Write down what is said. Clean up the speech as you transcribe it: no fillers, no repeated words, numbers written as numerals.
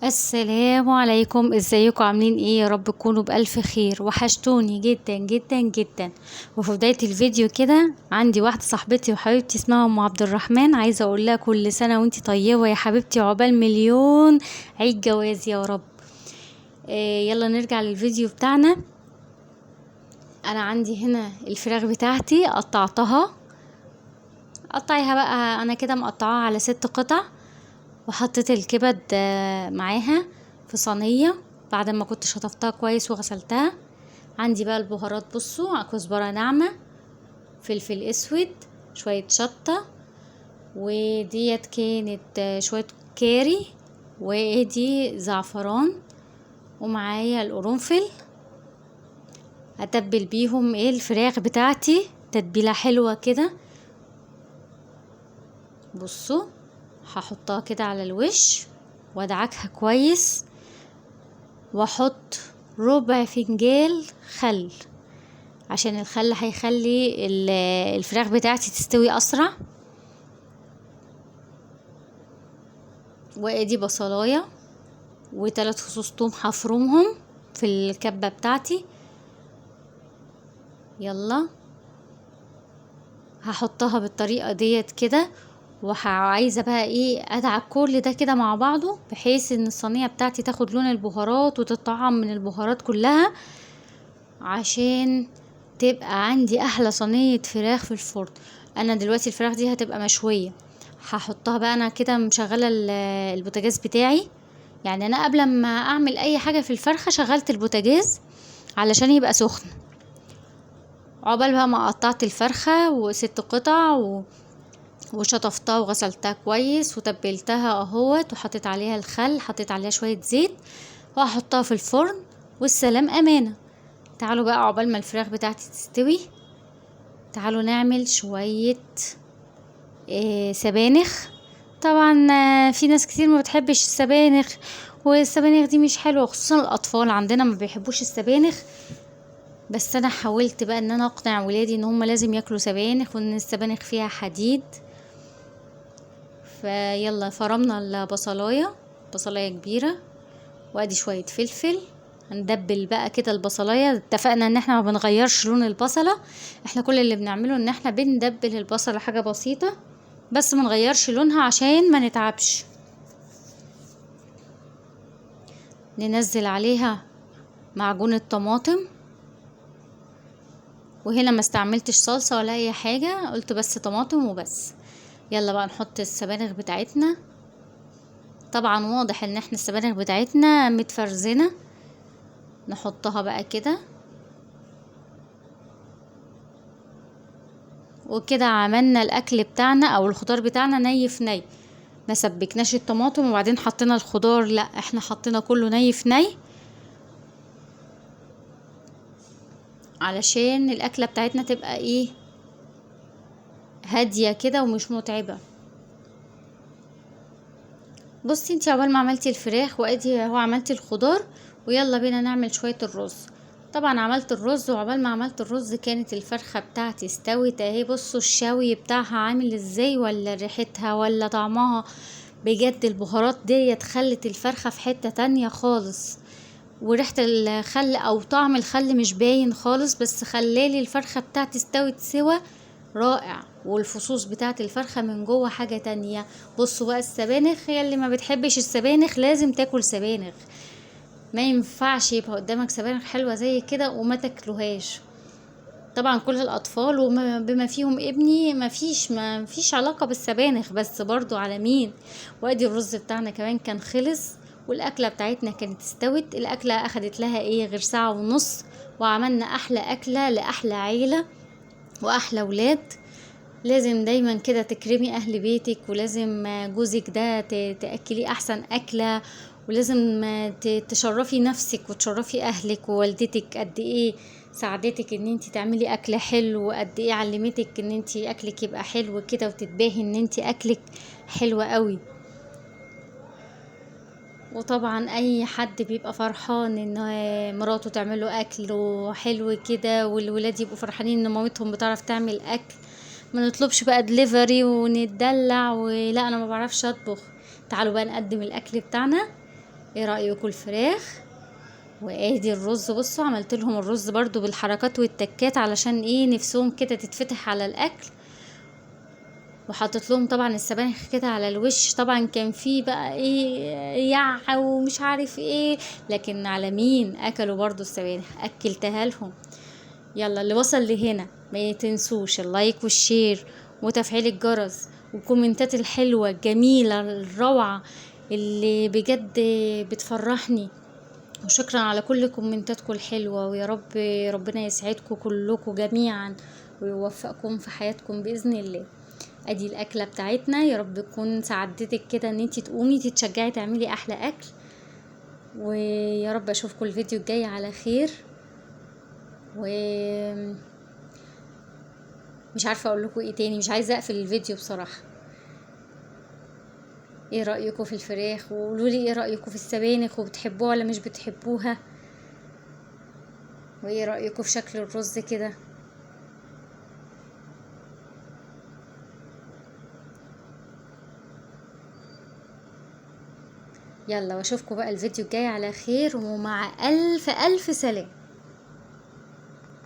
السلام عليكم، ازيكم؟ عاملين ايه؟ يا رب تكونوا بألف خير. وحشتوني جدا جدا جدا. وفي بداية الفيديو كده عندي واحدة صاحبتي وحبيبتي اسمها ام عبد الرحمن، عايزة اقول لها كل سنة وانتي طيبة يا حبيبتي، عقبال مليون عيد جواز يا رب. يلا نرجع للفيديو بتاعنا. انا عندي هنا الفراخ بتاعتي قطعتها. قطعيها بقى، انا كده مقطعاها على 6 قطع. وحطيت الكبد معاها في صينية بعد ما كنت شطفتها كويس وغسلتها. عندي بقى البهارات، بصوا: كزبرة ناعمة، فلفل اسود، شوية شطة، وديت كانت شوية كاري، ودي زعفران، ومعايا القرنفل. هتبل بيهم ايه الفراخ بتاعتي تتبيلة حلوة كده. بصوا، هحطها كده على الوش وادعكها كويس، واحط ربع فنجان خل، عشان الخل هيخلي الفراخ بتاعتي تستوي اسرع. وادي بصلايه و3 فصوص توم هفرمهم في الكبه بتاعتي. يلا هحطها بالطريقه ديت كده، وعايزه بقى ايه ادعك كل ده كده مع بعضه، بحيث ان الصينيه بتاعتي تاخد لون البهارات وتطعم من البهارات كلها، عشان تبقى عندي احلى صينيه فراخ في الفرن. انا دلوقتي الفراخ دي هتبقى مشويه، هحطها بقى. انا كده مشغله البوتاجاز بتاعي، يعني انا قبل ما اعمل اي حاجه في الفرخه شغلت البوتاجاز علشان يبقى سخن. عقبال بقى ما قطعت الفرخه و6 قطع وشطفتها وغسلتها كويس وتبلتها اهوت، وحطيت عليها الخل، حطيت عليها شويه زيت، وهحطها في الفرن والسلام امانه. تعالوا بقى عقبال ما الفراخ بتاعتي تستوي، تعالوا نعمل شوية سبانخ. طبعا في ناس كتير ما بتحبش السبانخ، والسبانخ دي مش حلوة، خصوصا الأطفال عندنا ما بيحبوش السبانخ. بس أنا حاولت بقى إن أنا أقنع ولادي إن هم لازم ياكلوا سبانخ، وإن السبانخ فيها حديد. فيلا فرمنا البصلاية، بصلاية كبيرة، وادي شوية فلفل. هندبل بقى كده البصلاية. اتفقنا ان احنا ما بنغيرش لون البصلة، احنا كل اللي بنعمله ان احنا بندبل البصلة حاجة بسيطة، بس ما نغيرش لونها عشان ما نتعبش. ننزل عليها معجون الطماطم، وهنا ما استعملتش صلصة ولا اي حاجة، قلت بس طماطم وبس. يلا بقى نحط السبانخ بتاعتنا. طبعا واضح ان احنا السبانخ بتاعتنا متفرزنة. نحطها بقى كده، وكده عملنا الاكل بتاعنا او الخضار بتاعنا ني في ني. ما سبكناش الطماطم وبعدين حطينا الخضار، لا احنا حطينا كله ني في ني، علشان الاكله بتاعتنا تبقى ايه هاديه كده ومش متعبه. بصي انتي عقبال ما عملتي الفراخ وادي هو عملتي الخضار، ويلا بينا نعمل شويه الرز. طبعا عملت الرز، وعقبال ما عملت الرز كانت الفرخه بتاعتي استوت اهي. بصوا الشوي بتاعها عامل ازاي، ولا ريحتها ولا طعمها. بجد البهارات ديت خلت الفرخه في حته تانية خالص، وريحة الخل او طعم الخل مش باين خالص، بس خلالي الفرخة بتاعتي استوت سوا رائع. والفصوص بتاعت الفرخة من جوه حاجة تانية. بصوا بقى السبانخ، هي اللي ما بتحبش السبانخ لازم تاكل سبانخ، ما ينفعش يبقى قدامك سبانخ حلوة زي كده وما تاكلوهاش. طبعا كل الاطفال وبما فيهم ابني ما فيش علاقة بالسبانخ، بس برضو على مين. وادي الرز بتاعنا كمان كان خلص، والاكلة بتاعتنا كانت استوت. الاكلة اخدت لها ايه غير ساعة ونص، وعملنا احلى اكلة لاحلى عيلة واحلى ولاد. لازم دايما كده تكرمي اهل بيتك، ولازم جوزك ده تاكليه احسن اكله، ولازم تشرفي نفسك وتشرفي اهلك ووالدتك. قد ايه ساعدتك ان انتي تعملي اكل حلو، وقد ايه علمتك ان انتي اكلك يبقى حلو كده، وتتباهي ان انتي اكلك حلو قوي. وطبعا اي حد بيبقى فرحان ان مراته تعمل له اكل حلو كده، والولاد يبقوا فرحانين ان مامتهم بتعرف تعمل اكل. ما نطلبش بقى دليفري ونتدلع ولا انا ما بعرفش اطبخ. تعالوا بقى نقدم الاكل بتاعنا. ايه رأيكم الفراخ؟ وادي الرز، بصوا عملت لهم الرز برضو بالحركات والتكات علشان ايه نفسهم كده تتفتح على الاكل. وحطيت لهم طبعا السبانخ كده على الوش. طبعا كان في بقى ايه يع ومش عارف ايه، لكن على مين اكلوا برضو السبانخ، اكلتها لهم. يلا اللي وصل لهنا ما تنسوش اللايك والشير وتفعيل الجرس والكومنتات الحلوة الجميلة الروعة اللي بجد بتفرحني. وشكرا على كل كومنتاتكم الحلوة، ويا رب ربنا يسعدكم كلكم جميعا ويوفقكم في حياتكم بإذن الله. ادي الاكله بتاعتنا، يا رب تكون ساعدتك كده ان انتي تقومي تتشجعي تعملي احلى اكل. ويا رب اشوفكم الفيديو الجاي على خير. و مش عارفه اقول لكم ايه تاني، مش عايزه اقفل الفيديو بصراحه. ايه رايكم في الفراخ؟ وقولوا لي ايه رايكم في السبانخ، وبتحبوها ولا مش بتحبوها؟ وايه رايكم في شكل الرز كده؟ يلا واشوفكم بقى الفيديو الجاي على خير، ومع الف الف سلام.